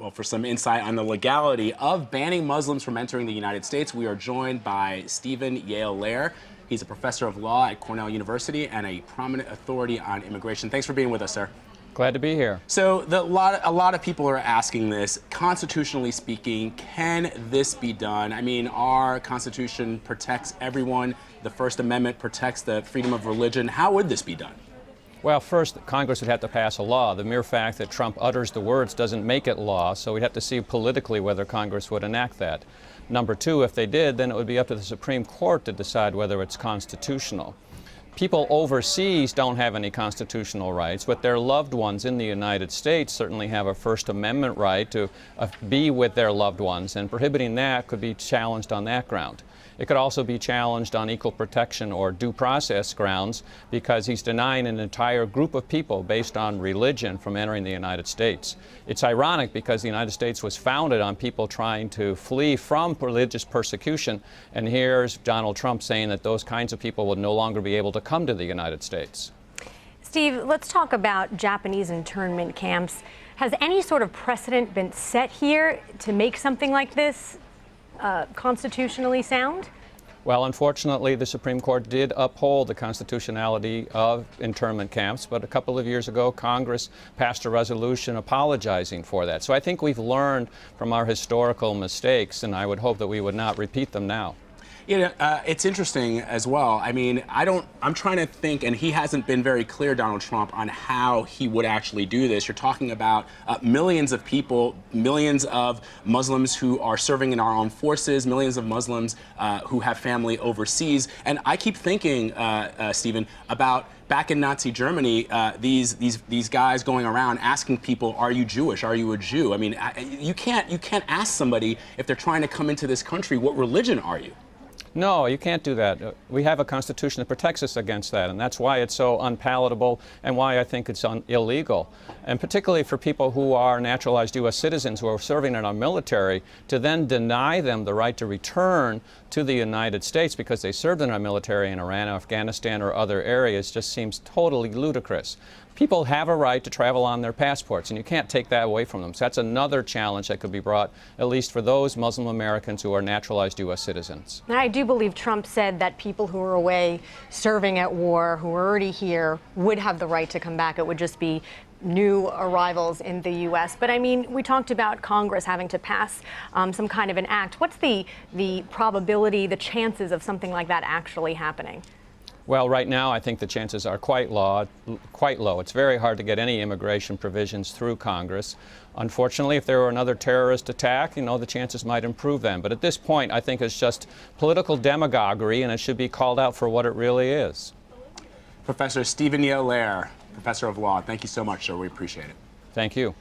Well, for some insight on the legality of banning Muslims from entering the United States, we are joined by Stephen Yale-Loehr. He's a professor of law at Cornell University and a prominent authority on immigration. Thanks for being with us, sir. Glad to be here. So a lot of people are asking this, constitutionally speaking, can this be done? I mean, our Constitution protects everyone. The First Amendment protects the freedom of religion. How would this be done? Well, first, Congress would have to pass a law. The mere fact that Trump utters the words doesn't make it law, so we'd have to see politically whether Congress would enact that. Number two, if they did, then it would be up to the Supreme Court to decide whether it's constitutional. People overseas don't have any constitutional rights, but their loved ones in the United States certainly have a First Amendment right to be with their loved ones, and prohibiting that could be challenged on that ground. It could also be challenged on equal protection or due process grounds because he's denying an entire group of people based on religion from entering the United States. It's ironic because the United States was founded on people trying to flee from religious persecution, and here's Donald Trump saying that those kinds of people will no longer be able to come to the United States. Steve, let's talk about Japanese internment camps. Has any sort of precedent been set here to make something like this constitutionally sound? Well, unfortunately, the Supreme Court did uphold the constitutionality of internment camps, but a couple of years ago, Congress passed a resolution apologizing for that. So I think we've learned from our historical mistakes, and I would hope that we would not repeat them now. You know, it's interesting as well. I mean, I'm trying to think, and he hasn't been very clear, Donald Trump, on how he would actually do this. You're talking about millions of people, millions of Muslims who are serving in our armed forces, millions of Muslims who have family overseas. And I keep thinking, Stephen, about back in Nazi Germany, these guys going around asking people, "Are you Jewish? Are you a Jew?" I mean, you can't ask somebody if they're trying to come into this country, "What religion are you?" No, you can't do that. We have a Constitution that protects us against that, and that's why it's so unpalatable and why I think it's illegal. And particularly for people who are naturalized U.S. citizens who are serving in our military, to then deny them the right to return to the United States because they served in our military in Iran, Afghanistan, or other areas just seems totally ludicrous. People have a right to travel on their passports, and you can't take that away from them. So that's another challenge that could be brought, at least for those Muslim Americans who are naturalized U.S. citizens. And I do believe Trump said that people who are away serving at war, who are already here, would have the right to come back. It would just be new arrivals in the U.S. But I mean, we talked about Congress having to pass some kind of an act. What's the probability, the chances of something like that actually happening? Well, right now, I think the chances are quite low. It's very hard to get any immigration provisions through Congress. Unfortunately, if there were another terrorist attack, the chances might improve then. But at this point, I think it's just political demagoguery, and it should be called out for what it really is. Professor Stephen Yale-Loehr, professor of law, thank you so much, sir. We appreciate it. Thank you.